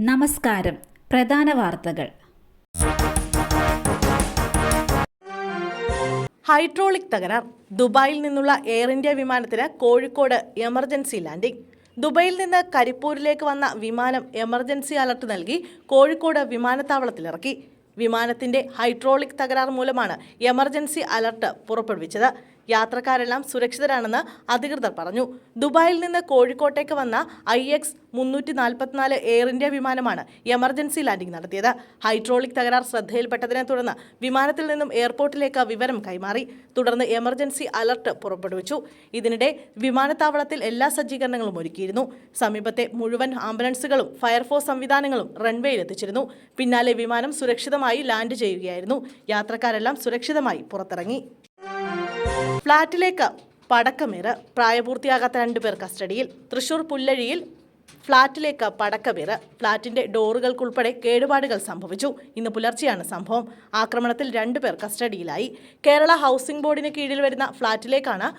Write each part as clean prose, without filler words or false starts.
നമസ്കാരം. പ്രധാന വാർത്തകൾ. ഹൈഡ്രോളിക് തകരാർ. ദുബായിൽ നിന്നുള്ള എയർ ഇന്ത്യ വിമാനത്തിന് കോഴിക്കോട് എമർജൻസി ലാൻഡിംഗ്. ദുബായിൽ നിന്ന് കരിപ്പൂരിലേക്ക് വന്ന വിമാനം എമർജൻസി അലർട്ട് നൽകി കോഴിക്കോട് വിമാനത്താവളത്തിലിറക്കി. വിമാനത്തിന്റെ ഹൈഡ്രോളിക് തകരാർ മൂലമാണ് എമർജൻസി അലർട്ട് പുറപ്പെടുവിച്ചത്. യാത്രക്കാരെല്ലാം സുരക്ഷിതരാണെന്ന് അധികൃതർ പറഞ്ഞു. ദുബായിൽ നിന്ന് കോഴിക്കോട്ടേക്ക് വന്ന IX-344 എയർ ഇന്ത്യ വിമാനമാണ് എമർജൻസി ലാൻഡിംഗ് നടത്തിയത്. ഹൈഡ്രോളിക് തകരാർ ശ്രദ്ധയിൽപ്പെട്ടതിനെ തുടർന്ന് വിമാനത്തിൽ നിന്നും എയർപോർട്ടിലേക്ക് വിവരം കൈമാറി. തുടർന്ന് എമർജൻസി അലർട്ട് പുറപ്പെടുവിച്ചു. ഇതിനിടെ വിമാനത്താവളത്തിൽ എല്ലാ സജ്ജീകരണങ്ങളും ഒരുക്കിയിരുന്നു. സമീപത്തെ മുഴുവൻ ആംബുലൻസുകളും ഫയർഫോഴ്സ് സംവിധാനങ്ങളും റൺവേയിൽ എത്തിച്ചിരുന്നു. പിന്നാലെ വിമാനം സുരക്ഷിതമായി ലാൻഡ് ചെയ്യുകയായിരുന്നു. യാത്രക്കാരെല്ലാം സുരക്ഷിതമായി പുറത്തിറങ്ങി. ഫ്ളാറ്റിലേക്ക് പടക്കമേറ്. പ്രായപൂർത്തിയാകാത്ത 2 പേർ കസ്റ്റഡിയിൽ. തൃശൂർ പുല്ലഴിയിൽ ഫ്ളാറ്റിലേക്ക് പടക്കമേറ്. ഫ്ളാറ്റിന്റെ ഡോറുകൾക്കുൾപ്പെടെ കേടുപാടുകൾ സംഭവിച്ചു. ഇന്ന് പുലർച്ചെയാണ് സംഭവം. ആക്രമണത്തിൽ 2 പേർ കസ്റ്റഡിയിലായി. കേരള ഹൗസിംഗ് ബോർഡിന് കീഴിൽ വരുന്ന ഫ്ളാറ്റിലേക്കാണ്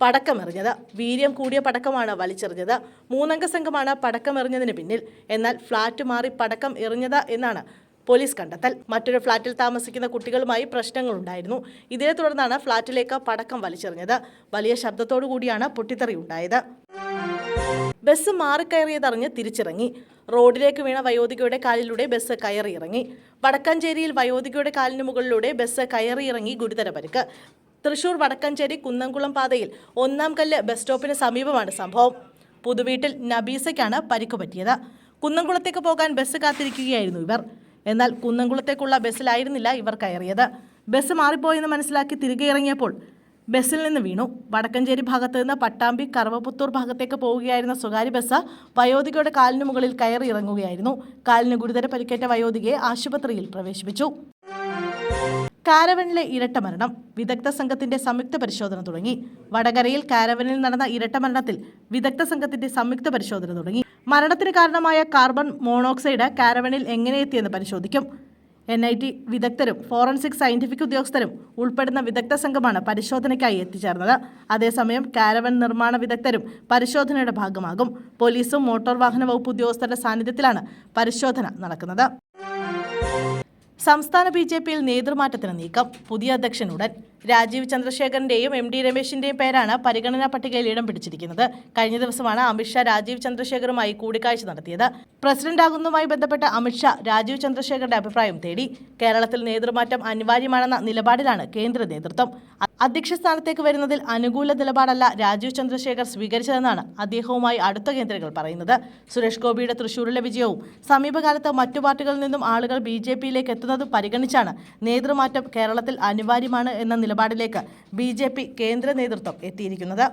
പടക്കമെറിഞ്ഞത്. വീര്യം കൂടിയ പടക്കമാണ് വലിച്ചെറിഞ്ഞത്. 3 അംഗ സംഘമാണ് പടക്കമെറിഞ്ഞതിന് പിന്നിൽ. എന്നാൽ ഫ്ളാറ്റ് മാറി പടക്കം എറിഞ്ഞത് എന്നാണ് പോലീസ് കണ്ടെത്തൽ. മറ്റൊരു ഫ്ളാറ്റിൽ താമസിക്കുന്ന കുട്ടികളുമായി പ്രശ്നങ്ങളുണ്ടായിരുന്നു. ഇതിനെ തുടർന്നാണ് ഫ്ളാറ്റിലേക്ക് പടക്കം വലിച്ചെറിഞ്ഞത്. വലിയ ശബ്ദത്തോടു കൂടിയാണ് പൊട്ടിത്തെറി ഉണ്ടായത്. ബസ് മാറിക്കയറിയതറിഞ്ഞ് തിരിച്ചിറങ്ങി. റോഡിലേക്ക് വീണ വയോധികയുടെ കാലിലൂടെ ബസ് കയറിയിറങ്ങി. വടക്കഞ്ചേരിയിൽ വയോധികയുടെ കാലിന് മുകളിലൂടെ ബസ് കയറിയിറങ്ങി ഗുരുതര പരിക്ക്. തൃശൂർ വടക്കഞ്ചേരി കുന്നംകുളം പാതയിൽ 1-ാം കല്ല് ബസ് സ്റ്റോപ്പിന് സമീപമാണ് സംഭവം. പുതുവീട്ടിൽ നബീസയ്ക്കാണ് പരിക്ക് പറ്റിയത്. കുന്നംകുളത്തേക്ക് പോകാൻ ബസ് കാത്തിരിക്കുകയായിരുന്നു ഇവർ. എന്നാൽ കുന്നംകുളത്തേക്കുള്ള ബസ്സിലായിരുന്നില്ല ഇവർ കയറിയത്. ബസ് മാറിപ്പോയെന്ന് മനസ്സിലാക്കി തിരികെ ഇറങ്ങിയപ്പോൾ ബസ്സിൽ നിന്ന് വീണു. വടക്കഞ്ചേരി ഭാഗത്ത് നിന്ന് പട്ടാമ്പി കറവപുത്തൂർ ഭാഗത്തേക്ക് പോവുകയായിരുന്ന സ്വകാര്യ ബസ് വയോധികയുടെ കാലിന് മുകളിൽ കയറി ഇറങ്ങുകയായിരുന്നു. കാലിന് ഗുരുതര പരിക്കേറ്റ വയോധികയെ ആശുപത്രിയിൽ പ്രവേശിപ്പിച്ചു. കാരവനിലെ ഇരട്ട മരണം. വിദഗ്ധ സംഘത്തിന്റെ സംയുക്ത പരിശോധന തുടങ്ങി. വടകരയിൽ കാരവനിൽ നടന്ന ഇരട്ട മരണത്തിൽ വിദഗ്ധ സംഘത്തിന്റെ സംയുക്ത പരിശോധന തുടങ്ങി. മരണത്തിന് കാരണമായ കാർബൺ മോണോക്സൈഡ് കാരവനിൽ എങ്ങനെ എത്തിയെന്ന് പരിശോധിക്കും. NIT വിദഗ്ധരും ഫോറൻസിക് സയന്റിഫിക് ഉദ്യോഗസ്ഥരും ഉൾപ്പെടുന്ന വിദഗ്ധ സംഘമാണ് പരിശോധനയ്ക്കായി എത്തിച്ചേർന്നത്. അതേസമയം കാരവൻ നിർമ്മാണ വിദഗ്ധരും പരിശോധനയുടെ ഭാഗമാകും. പോലീസും മോട്ടോർ വാഹന വകുപ്പ് ഉദ്യോഗസ്ഥരുടെ സാന്നിധ്യത്തിലാണ് പരിശോധന നടക്കുന്നത്. സംസ്ഥാന BJPയിൽ നേതൃമാറ്റത്തിന് നീക്കം. പുതിയ അധ്യക്ഷൻ ഉടൻ. രാജീവ് ചന്ദ്രശേഖറിന്റെയും MD രമേശിന്റെയും പേരാണ് പരിഗണനാ പട്ടികയിൽ ഇടം പിടിച്ചിരിക്കുന്നത്. കഴിഞ്ഞ ദിവസമാണ് അമിത്ഷാ രാജീവ് ചന്ദ്രശേഖറുമായി കൂടിക്കാഴ്ച നടത്തിയത്. പ്രസിഡന്റാകുന്നതുമായി ബന്ധപ്പെട്ട് അമിത്ഷാ രാജീവ് ചന്ദ്രശേഖറിന്റെ അഭിപ്രായം തേടി. കേരളത്തിൽ നേതൃമാറ്റം അനിവാര്യമാണെന്ന നിലപാടിലാണ് കേന്ദ്ര നേതൃത്വം. അധ്യക്ഷ സ്ഥാനത്തേക്ക് വരുന്നതിൽ അനുകൂല നിലപാടല്ല രാജീവ് ചന്ദ്രശേഖർ സ്വീകരിച്ചതെന്നാണ് അദ്ദേഹവുമായി അടുത്ത കേന്ദ്രങ്ങൾ പറയുന്നത്. സുരേഷ് ഗോപിയുടെ തൃശൂരിലെ വിജയവും സമീപകാലത്ത് മറ്റു പാർട്ടികളിൽ നിന്നും ആളുകൾ BJPയിലേക്ക് എത്തുന്നത് പരിഗണിച്ചാണ് നേതൃമാറ്റം കേരളത്തിൽ അനിവാര്യമാണ് എന്ന നിലപാടിലേക്ക് BJP കേന്ദ്ര നേതൃത്വം എത്തിയിരിക്കുന്നത്.